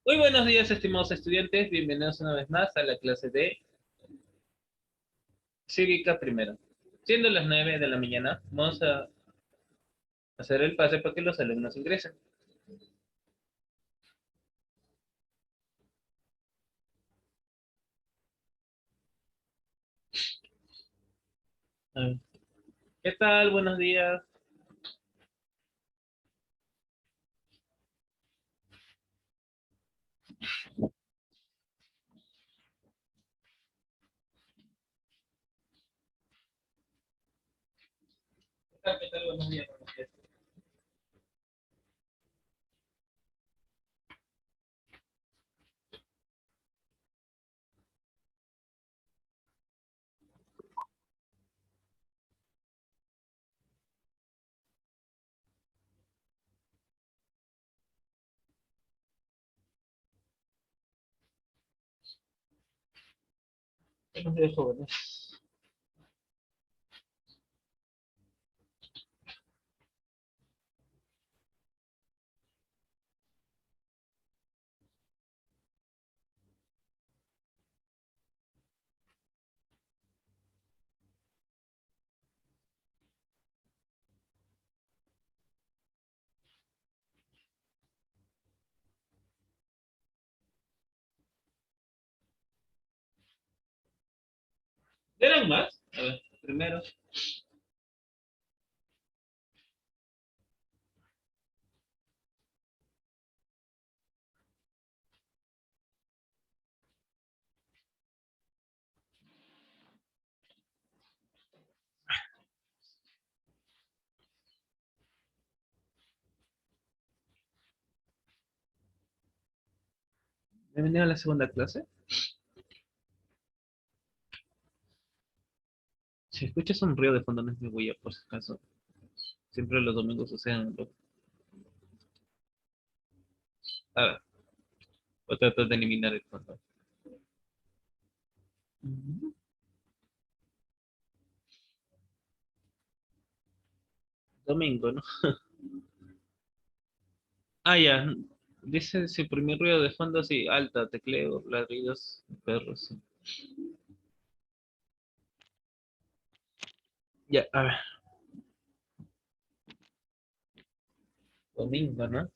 Muy buenos días, estimados estudiantes. Bienvenidos una vez más a la clase de Cívica Primero. Siendo las 9 de la mañana, vamos a hacer el pase para que los alumnos ingresen. A ver, ¿qué tal? Buenos días. ¿Qué tal? ¿Qué tal? Buenos días. Buenos días. Buenos días, jóvenes. ¿Eran más? A ver, primero. Bienvenido a la segunda clase. Si escuchas un ruido de fondo, no es mi huella, por si acaso. Siempre los domingos suceden. A ver, voy a tratar de eliminar el fondo. Ujú. Domingo, ¿no? Ah, ya. Dice si primer ruido de fondo, sí, alta, tecleo, ladridos, perros. Sí. Ya, a ver, domingo, ¿no?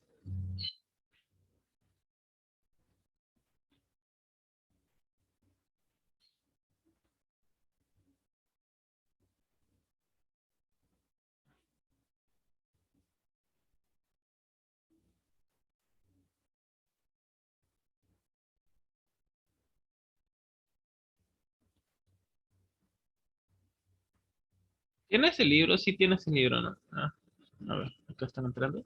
¿Tienes el libro? Sí, tienes el libro, ¿no? Ah, a ver, acá están entrando.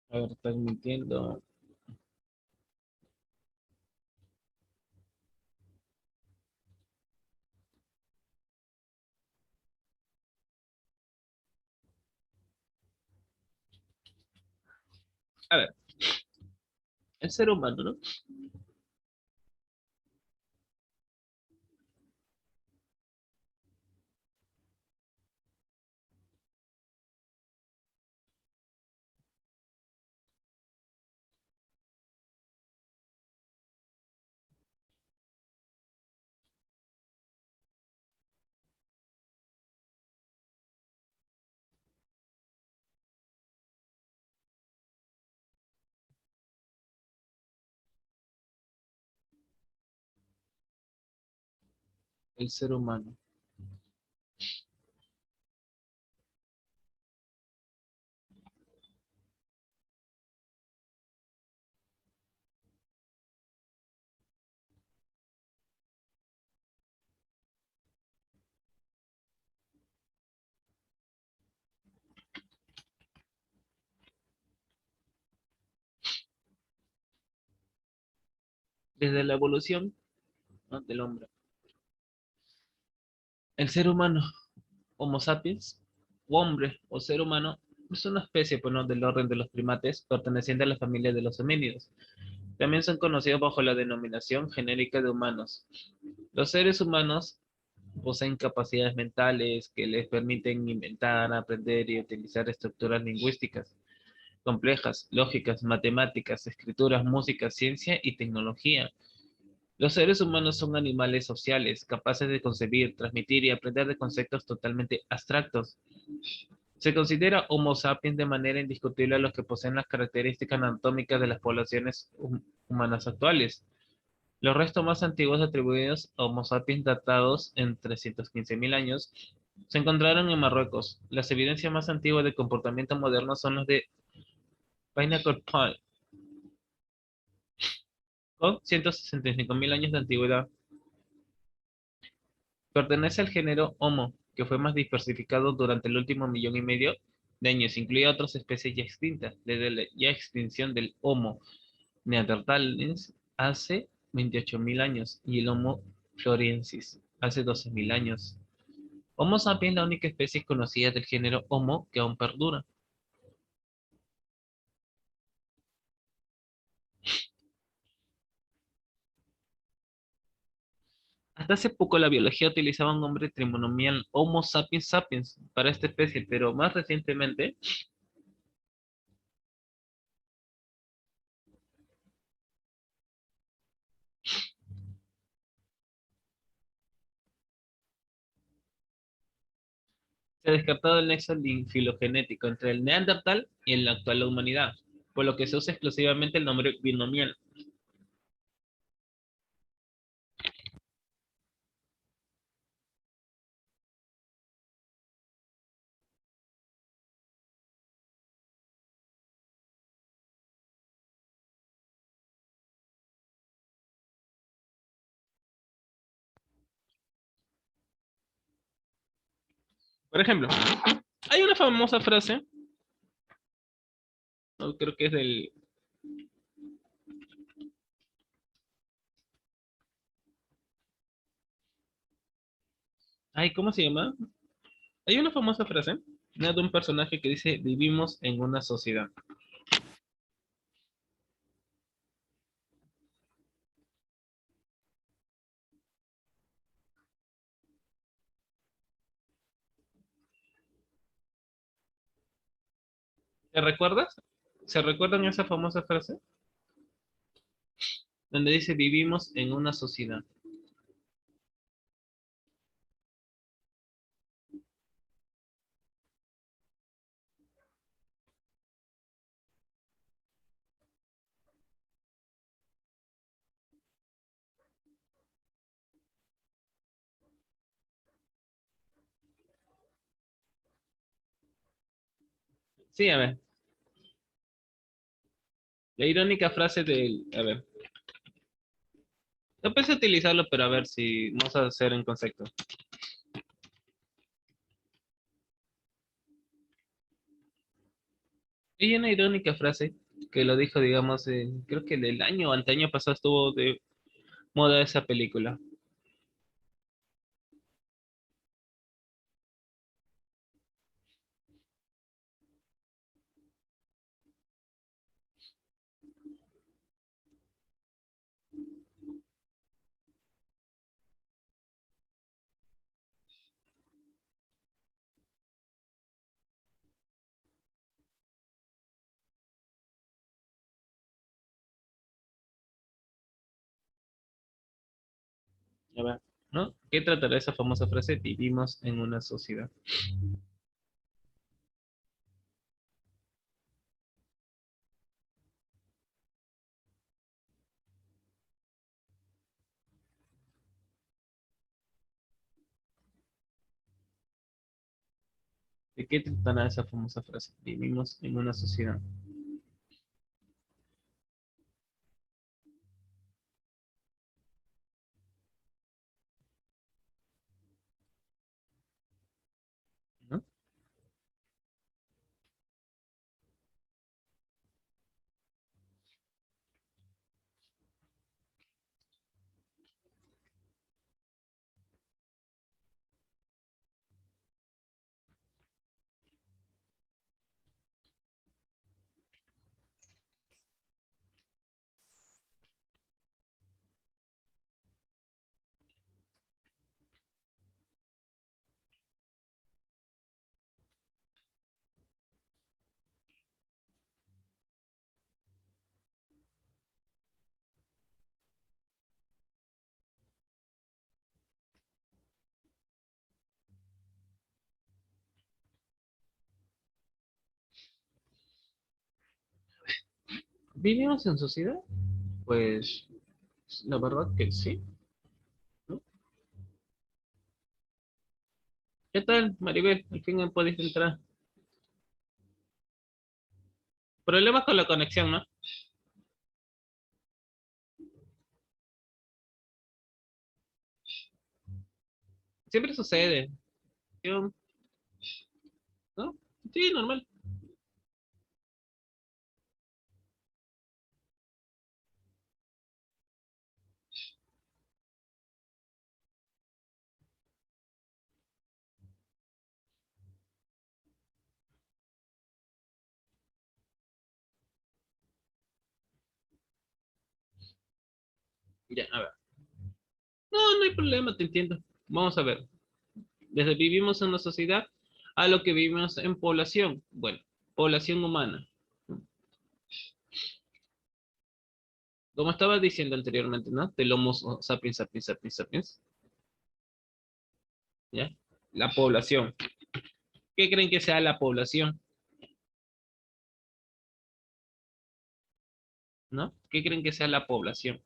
A ver, están mintiendo. A ver, el ser humano, ¿no? El ser humano. Desde la evolución, ¿no?, del hombre, el ser humano, Homo sapiens, o hombre o ser humano, es una especie, pues, ¿no?, del orden de los primates, perteneciente a la familia de los homínidos. También son conocidos bajo la denominación genérica de humanos. Los seres humanos poseen capacidades mentales que les permiten inventar, aprender y utilizar estructuras lingüísticas complejas, lógicas, matemáticas, escrituras, música, ciencia y tecnología. Los seres humanos son animales sociales, capaces de concebir, transmitir y aprender de conceptos totalmente abstractos. Se considera Homo sapiens de manera indiscutible a los que poseen las características anatómicas de las poblaciones humanas actuales. Los restos más antiguos atribuidos a Homo sapiens datados en 315.000 años se encontraron en Marruecos. Las evidencias más antiguas de comportamiento moderno son las de Pinnacle Point, con 165.000 años de antigüedad. Pertenece al género Homo, que fue más diversificado durante el último millón y medio de años. Incluye a otras especies ya extintas, desde la ya extinción del Homo neanderthalensis hace 28.000 años y el Homo floresiensis hace 12.000 años. Homo sapiens es la única especie conocida del género Homo que aún perdura. Hasta hace poco la biología utilizaba un nombre trinomial Homo sapiens sapiens para esta especie, pero más recientemente se ha descartado el nexo filogenético entre el neandertal y la actual humanidad, por lo que se usa exclusivamente el nombre binomial. Por ejemplo, hay una famosa frase, no, creo que es del... Ay, ¿cómo se llama? Hay una famosa frase, ¿no?, de un personaje que dice, vivimos en una sociedad. ¿Te recuerdas? ¿Se recuerdan esa famosa frase? Donde dice, vivimos en una sociedad. Sí, a ver. La irónica frase del... A ver. No pensé utilizarlo, pero a ver si vamos a hacer en concepto. Hay una irónica frase que lo dijo, digamos, creo que el año o anteaño pasado estuvo de moda esa película. A ver, ¿no? ¿Qué tratará esa famosa frase? Vivimos en una sociedad. ¿De qué tratará esa famosa frase? Vivimos en una sociedad, ¿no? ¿Vivimos en sociedad? Pues la verdad que sí, ¿no? ¿Qué tal, Maribel? Al fin podéis entrar. Problemas con la conexión, ¿no? Siempre sucede. Yo, ¿no? Sí, normal. Ya, a ver. No, no hay problema, te entiendo. Vamos a ver. Desde vivimos en una sociedad a lo que vivimos en población. Bueno, población humana. Como estaba diciendo anteriormente, ¿no? Del Homo sapiens, sapiens, sapiens, sapiens. ¿Ya? La población. ¿Qué creen que sea la población? ¿No? ¿Qué creen que sea la población?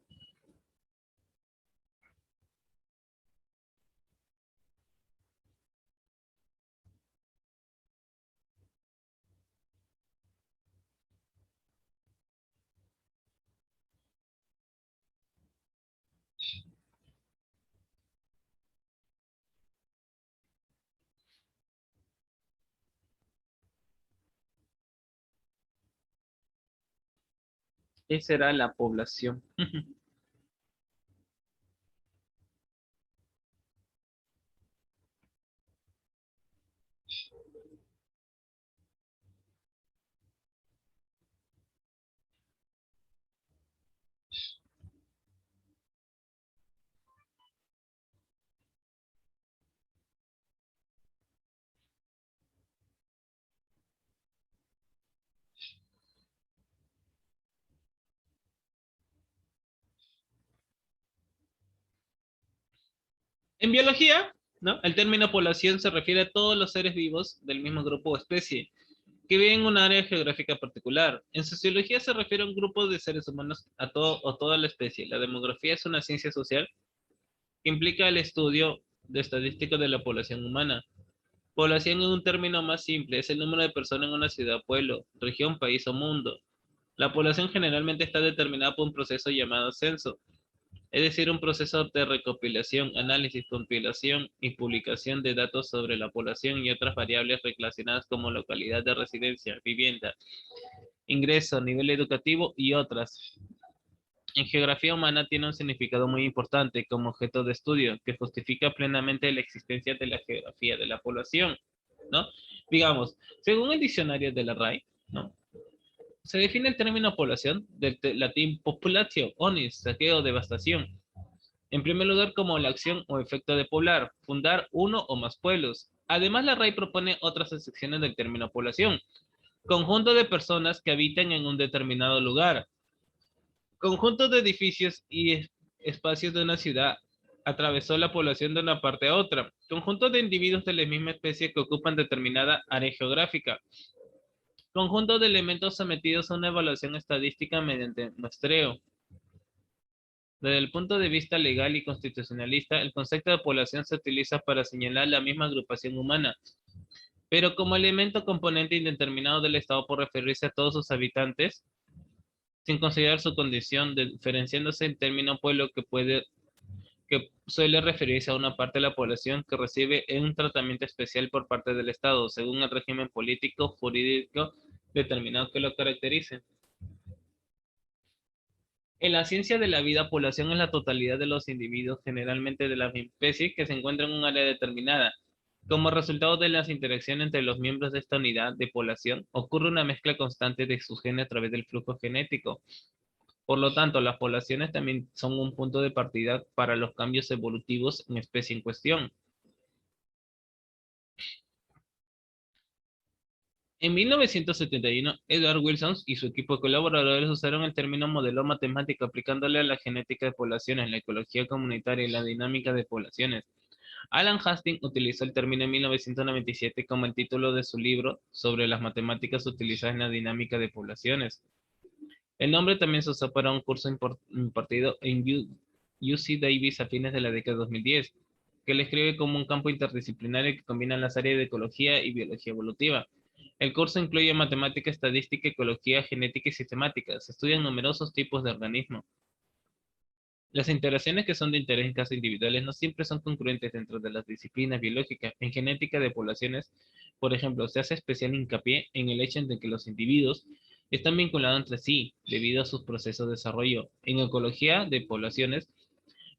¿Qué será la población? En biología, ¿no? El término población se refiere a todos los seres vivos del mismo grupo o especie que viven en un área geográfica particular. En sociología se refiere a un grupo de seres humanos a todo o toda la especie. La demografía es una ciencia social que implica el estudio de estadístico de la población humana. Población en un término más simple es el número de personas en una ciudad, pueblo, región, país o mundo. La población generalmente está determinada por un proceso llamado censo, es decir, un proceso de recopilación, análisis, compilación y publicación de datos sobre la población y otras variables relacionadas como localidad de residencia, vivienda, ingreso, nivel educativo y otras. En geografía humana tiene un significado muy importante como objeto de estudio que justifica plenamente la existencia de la geografía de la población, ¿no? Digamos, según el diccionario de la RAI, ¿no? Se define el término población del latín populatio, onis, saqueo, devastación. En primer lugar, como la acción o efecto de poblar, fundar uno o más pueblos. Además, la RAI propone otras excepciones del término población. Conjunto de personas que habitan en un determinado lugar. Conjunto de edificios y espacios de una ciudad atravesó la población de una parte a otra. Conjunto de individuos de la misma especie que ocupan determinada área geográfica. Conjunto de elementos sometidos a una evaluación estadística mediante muestreo. Desde el punto de vista legal y constitucionalista, el concepto de población se utiliza para señalar la misma agrupación humana, pero como elemento componente indeterminado del Estado por referirse a todos sus habitantes, sin considerar su condición, diferenciándose el término pueblo que suele referirse a una parte de la población que recibe un tratamiento especial por parte del Estado, según el régimen político jurídico determinado que lo caracterice. En la ciencia de la vida, población es la totalidad de los individuos, generalmente de la misma especie, que se encuentran en un área determinada. Como resultado de las interacciones entre los miembros de esta unidad de población, ocurre una mezcla constante de sus genes a través del flujo genético. Por lo tanto, las poblaciones también son un punto de partida para los cambios evolutivos en especie en cuestión. En 1971, Edward Wilson y su equipo de colaboradores usaron el término modelo matemático aplicándole a la genética de poblaciones, la ecología comunitaria y la dinámica de poblaciones. Alan Hastings utilizó el término en 1997 como el título de su libro sobre las matemáticas utilizadas en la dinámica de poblaciones. El nombre también se usó para un curso impartido en UC Davis a fines de la década de 2010, que le escribe como un campo interdisciplinario que combina las áreas de ecología y biología evolutiva. El curso incluye matemática, estadística, ecología, genética y sistemática. Se estudian numerosos tipos de organismos. Las interacciones que son de interés en casos individuales no siempre son concurrentes dentro de las disciplinas biológicas. En genética de poblaciones, por ejemplo, se hace especial hincapié en el hecho de que los individuos están vinculados entre sí debido a sus procesos de desarrollo. En ecología de poblaciones,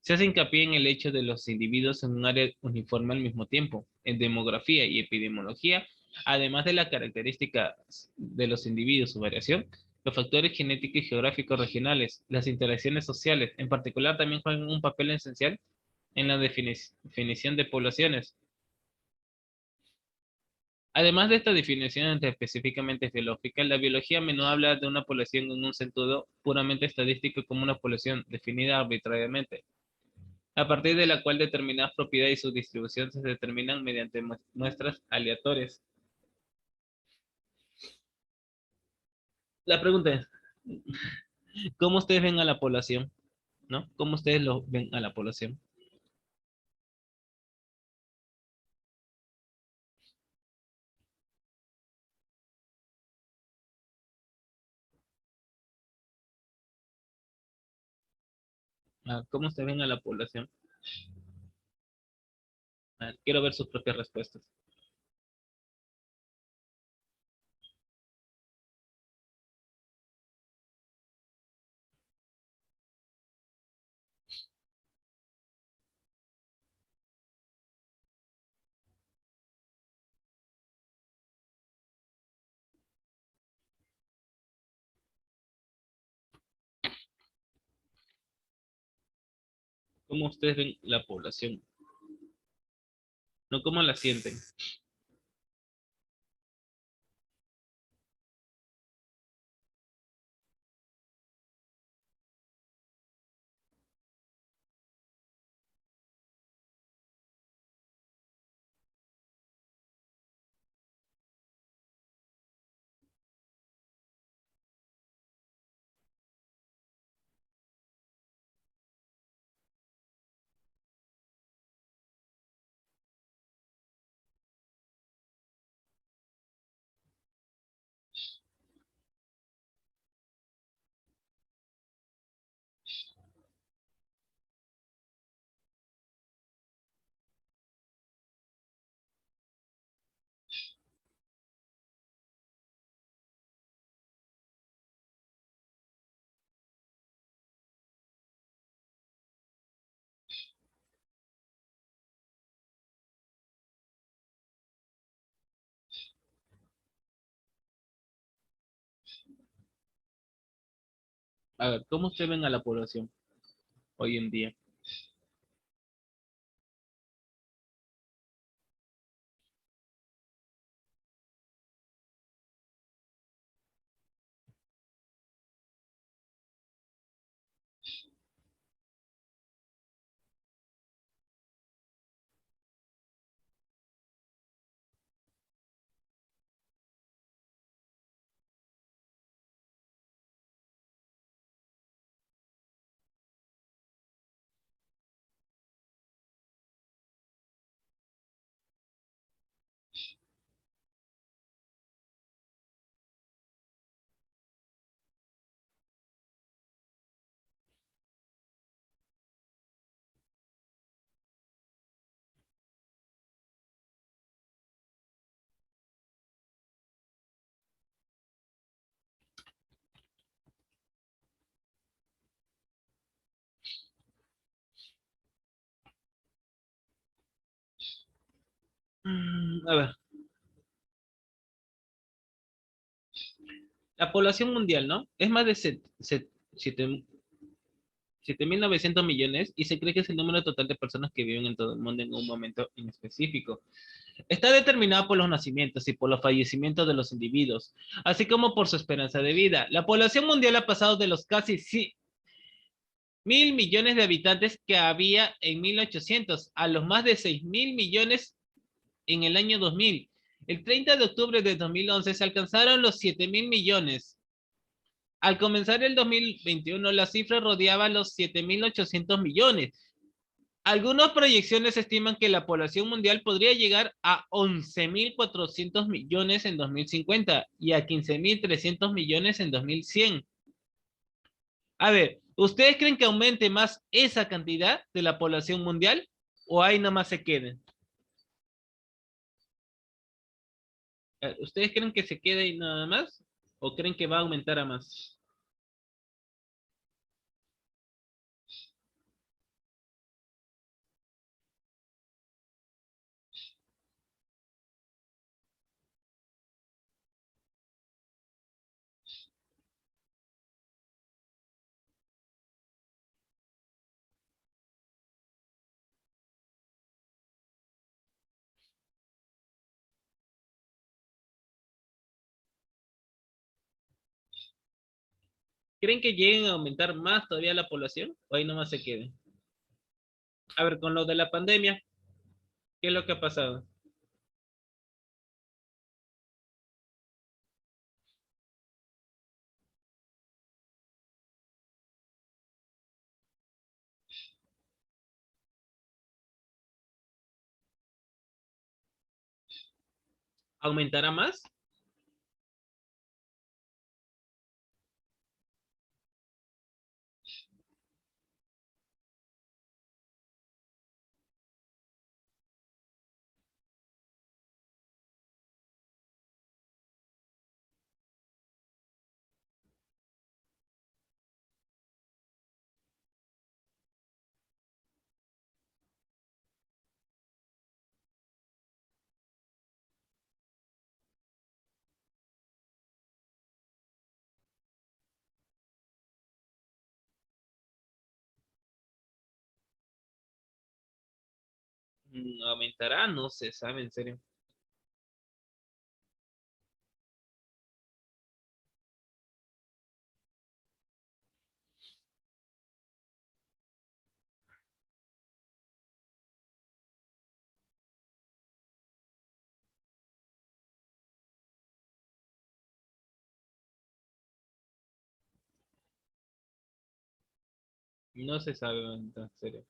se hace hincapié en el hecho de los individuos en un área uniforme al mismo tiempo. En demografía y epidemiología, además de las características de los individuos, su variación, los factores genéticos y geográficos regionales, las interacciones sociales, en particular, también juegan un papel esencial en la definición de poblaciones. Además de esta definición específicamente biológica, la biología a menudo habla de una población en un sentido puramente estadístico como una población definida arbitrariamente, a partir de la cual determinadas propiedades y su distribución se determinan mediante muestras aleatorias. La pregunta es, ¿cómo ustedes ven a la población? ¿No? ¿Cómo ustedes lo ven a la población? ¿Cómo ustedes ven a la población? Quiero ver sus propias respuestas. ¿Cómo ustedes ven la población? No cómo la sienten. A ver, ¿cómo ustedes ven a la población hoy en día? A ver, la población mundial, ¿no? Es más de 7.900 millones y se cree que es el número total de personas que viven en todo el mundo en un momento en específico. Está determinada por los nacimientos y por los fallecimientos de los individuos, así como por su esperanza de vida. La población mundial ha pasado de los casi 1.000 millones de habitantes que había en 1800 a los más de 6.000 millones en el año 2000. El 30 de octubre de 2011 se alcanzaron los 7.000 millones. Al comenzar el 2021, la cifra rodeaba los 7.800 millones. Algunas proyecciones estiman que la población mundial podría llegar a 11.400 millones en 2050 y a 15.300 millones en 2100. A ver, ¿ustedes creen que aumente más esa cantidad de la población mundial o ahí nomás se queden? ¿Ustedes creen que se quede ahí nada más o creen que va a aumentar a más? ¿Creen que lleguen a aumentar más todavía la población o ahí nomás se queden? A ver, con lo de la pandemia, ¿qué es lo que ha pasado? ¿Aumentará más? ¿Aumentará? No se sabe, en serio. No se sabe, en serio.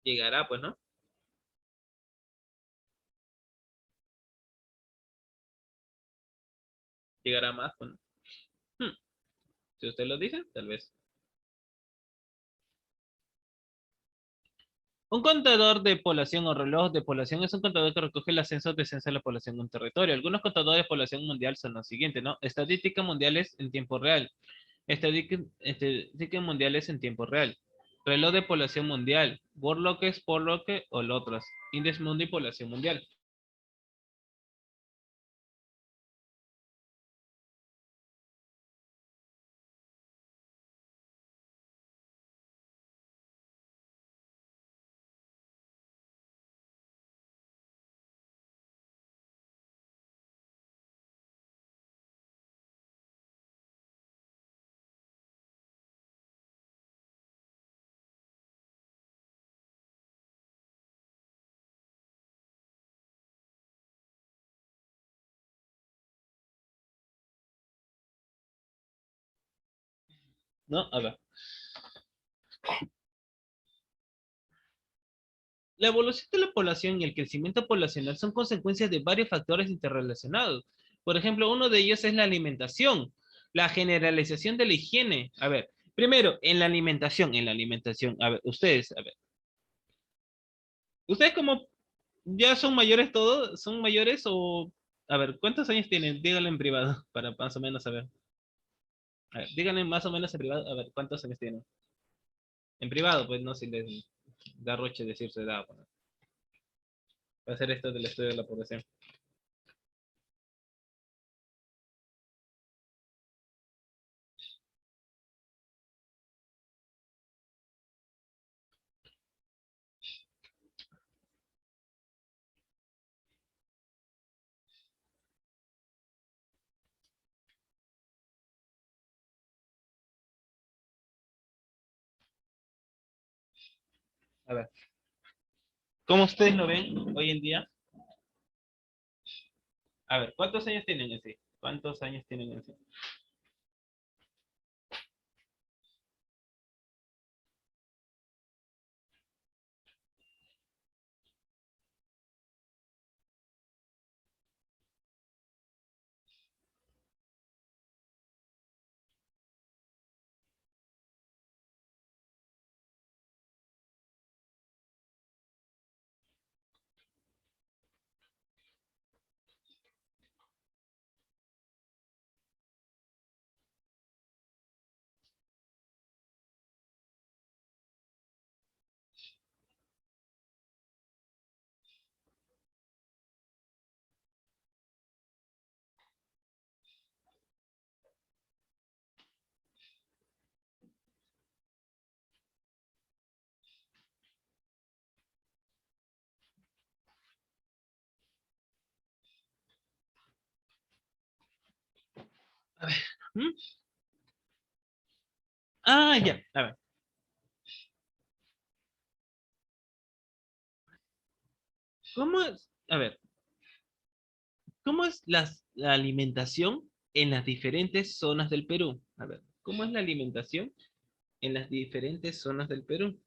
Llegará, pues, ¿no? Llegará más, pues, ¿no? Hmm, Si usted lo dice, tal vez. Un contador de población o reloj de población es un contador que recoge el ascenso o descenso de la población en un territorio. Algunos contadores de población mundial son los siguientes, ¿no? Estadísticas mundiales en tiempo real. Estadísticas mundiales en tiempo real. Reloj de población mundial. Warlock, Sporlock o otros. Index Mundi población mundial. ¿No? A ver. La evolución de la población y el crecimiento poblacional son consecuencias de varios factores interrelacionados. Por ejemplo, uno de ellos es la alimentación. La generalización de la higiene. A ver, primero, en la alimentación. A ver, ustedes como ya son mayores todos, son mayores o, a ver, ¿cuántos años tienen? Díganlo en privado para más o menos saber. A ver, díganle más o menos en privado, a ver, ¿cuántos años tienen? En privado, pues no si les da roche decir su edad. Bueno, va a ser esto del estudio de la población. A ver, ¿cómo ustedes lo ven hoy en día? A ver, ¿cuántos años tienen en sí? ¿Cuántos años tienen en sí? A ver, ¿hmm? Ah, ya, a ver, ¿cómo es? A ver, ¿cómo es la alimentación en las diferentes zonas del Perú? A ver, ¿cómo es la alimentación en las diferentes zonas del Perú?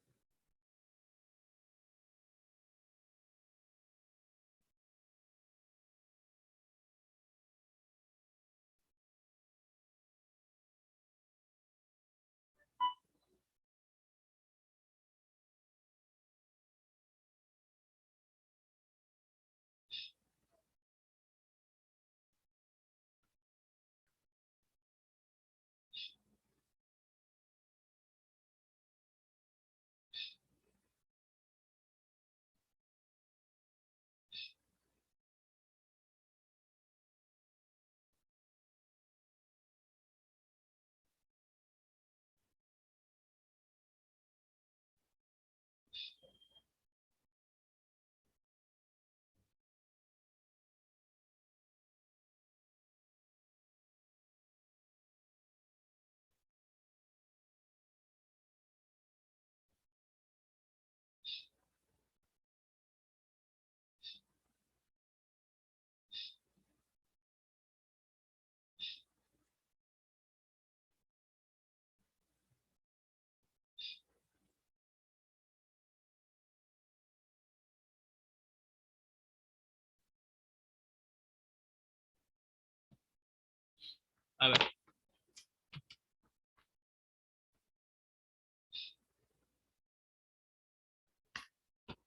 A ver,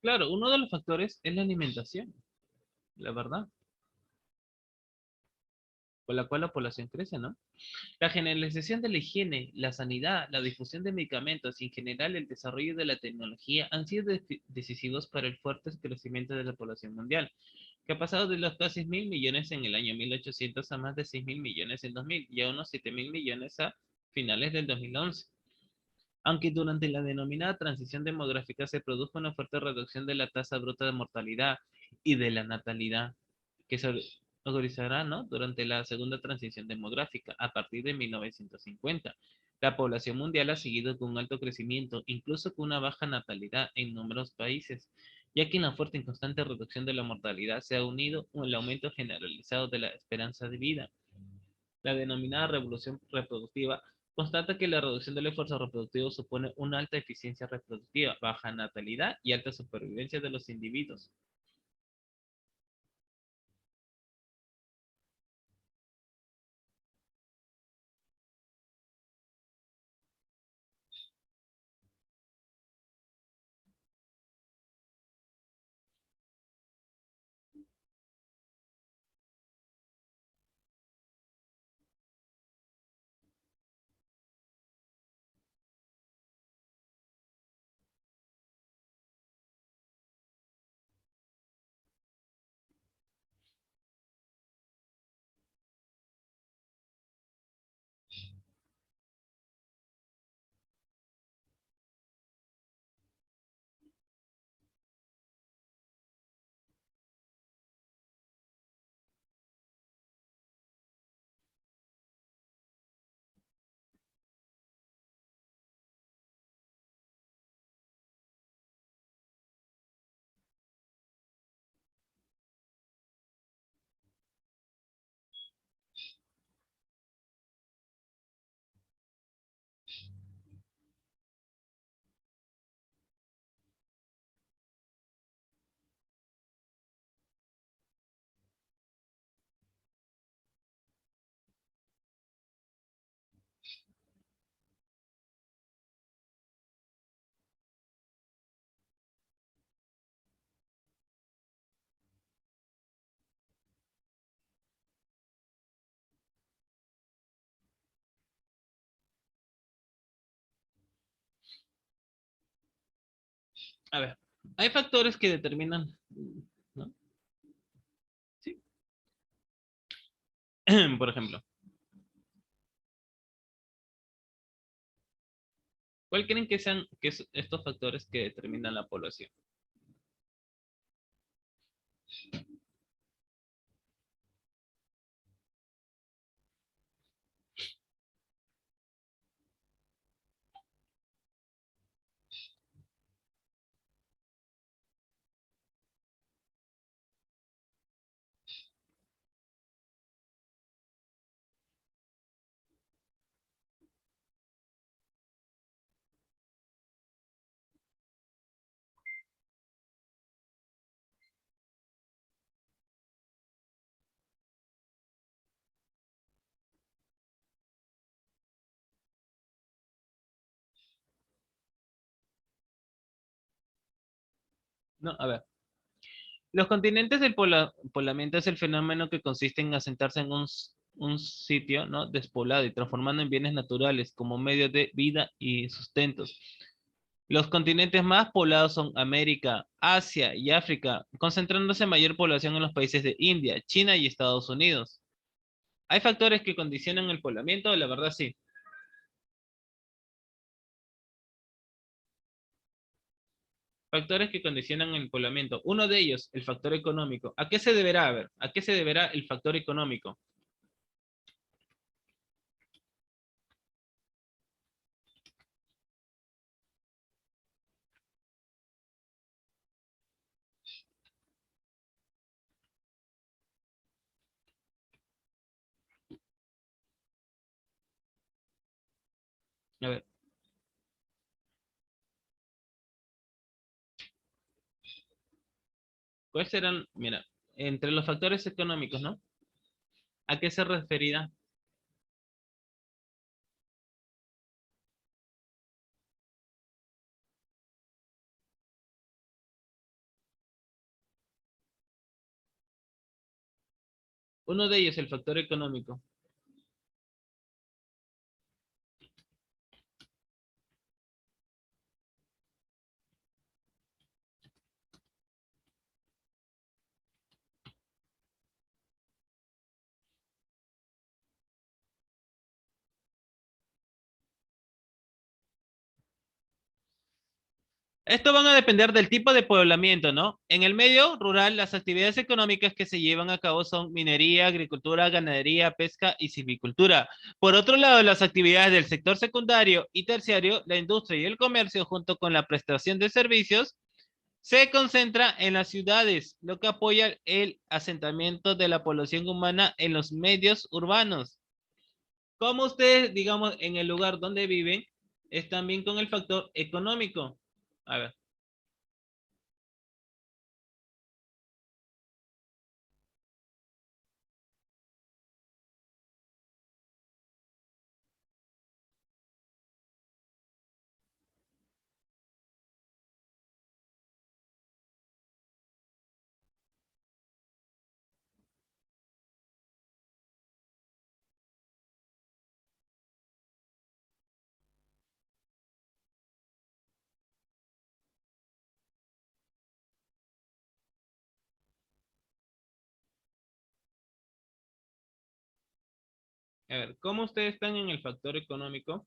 claro, uno de los factores es la alimentación, la verdad, por la cual la población crece, ¿no? La generalización de la higiene, la sanidad, la difusión de medicamentos y en general el desarrollo de la tecnología han sido decisivos para el fuerte crecimiento de la población mundial, que ha pasado de los casi 1.000 millones en el año 1800 a más de 6.000 millones en 2000 y a unos 7.000 millones a finales del 2011. Aunque durante la denominada transición demográfica se produjo una fuerte reducción de la tasa bruta de mortalidad y de la natalidad, que se organizará, ¿no?, durante la segunda transición demográfica a partir de 1950. La población mundial ha seguido con un alto crecimiento, incluso con una baja natalidad en numerosos países, ya que en la fuerte y constante reducción de la mortalidad se ha unido el aumento generalizado de la esperanza de vida. La denominada revolución reproductiva constata que la reducción del esfuerzo reproductivo supone una alta eficiencia reproductiva, baja natalidad y alta supervivencia de los individuos. A ver, hay factores que determinan, ¿no? Sí. Por ejemplo, ¿cuál creen que sean estos factores que determinan la población? No, a ver. Los continentes del poblamiento es el fenómeno que consiste en asentarse en un sitio, ¿no? Despoblado y transformando en bienes naturales como medio de vida y sustentos. Los continentes más poblados son América, Asia y África, concentrándose mayor población en los países de India, China y Estados Unidos. ¿Hay factores que condicionan el poblamiento? La verdad sí. Factores que condicionan el poblamiento. Uno de ellos, el factor económico. ¿A qué se deberá? A ver, ¿a qué se deberá el factor económico? A ver, ¿cuáles serán? Mira, entre los factores económicos, ¿no? ¿A qué se referirá? Uno de ellos, el factor económico. Esto van a depender del tipo de poblamiento, ¿no? En el medio rural, las actividades económicas que se llevan a cabo son minería, agricultura, ganadería, pesca y silvicultura. Por otro lado, las actividades del sector secundario y terciario, la industria y el comercio, junto con la prestación de servicios, se concentra en las ciudades, lo que apoya el asentamiento de la población humana en los medios urbanos. Como ustedes, digamos, en el lugar donde viven, es también con el factor económico. A ver. A ver, ¿cómo ustedes están en el factor económico?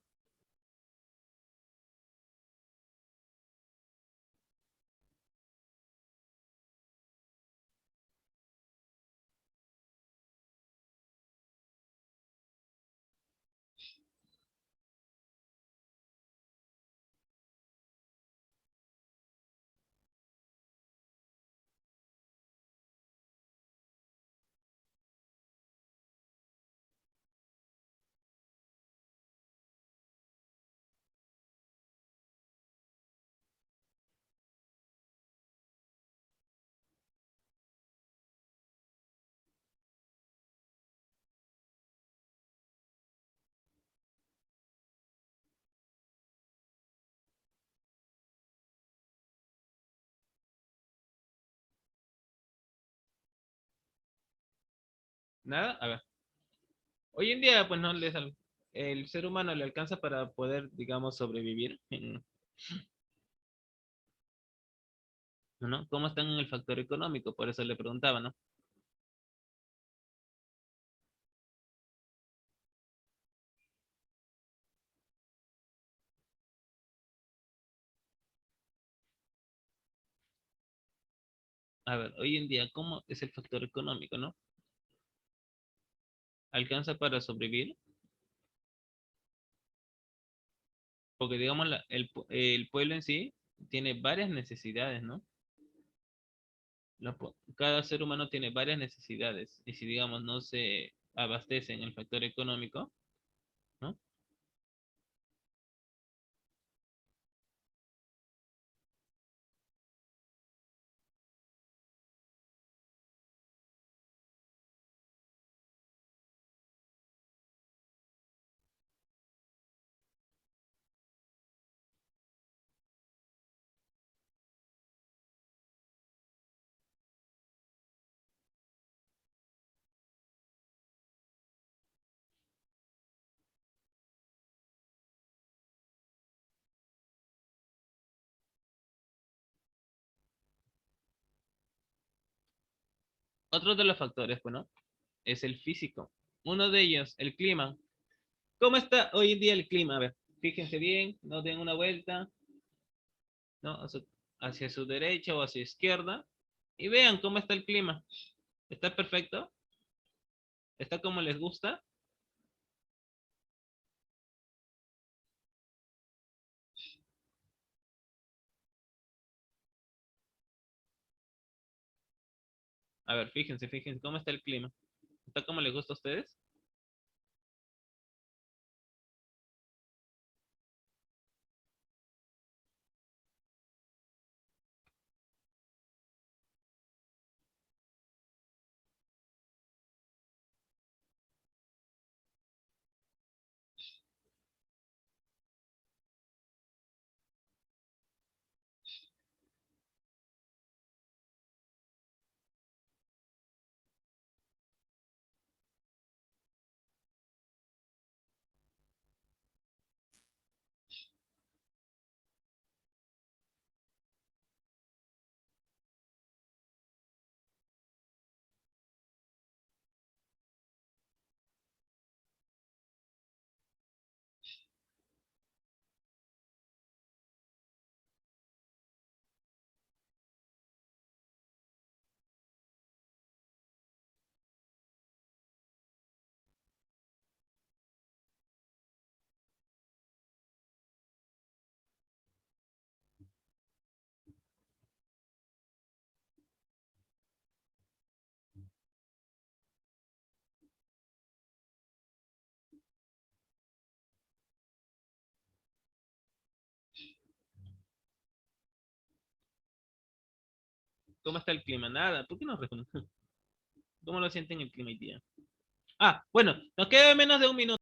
Nada, a ver. Hoy en día, pues no el ser humano le alcanza para poder, digamos, sobrevivir. ¿no? ¿Cómo están en el factor económico? Por eso le preguntaba, ¿no? A ver, hoy en día, ¿cómo es el factor económico, no? ¿Alcanza para sobrevivir? Porque, digamos, el pueblo en sí tiene varias necesidades, ¿no? Cada ser humano tiene varias necesidades. Y si, digamos, no se abastece en el factor económico, ¿no? Otro de los factores, bueno, es el físico. Uno de ellos, el clima. ¿Cómo está hoy en día el clima? A ver, fíjense bien, no den una vuelta, ¿no? Hacia su derecha o hacia izquierda y vean cómo está el clima. ¿Está perfecto? ¿Está como les gusta? A ver, fíjense cómo está el clima. ¿Está como les gusta a ustedes? ¿Cómo está el clima? Nada. ¿Por qué no responden? ¿Cómo lo sienten el clima hoy día? Ah, bueno, nos queda menos de un minuto.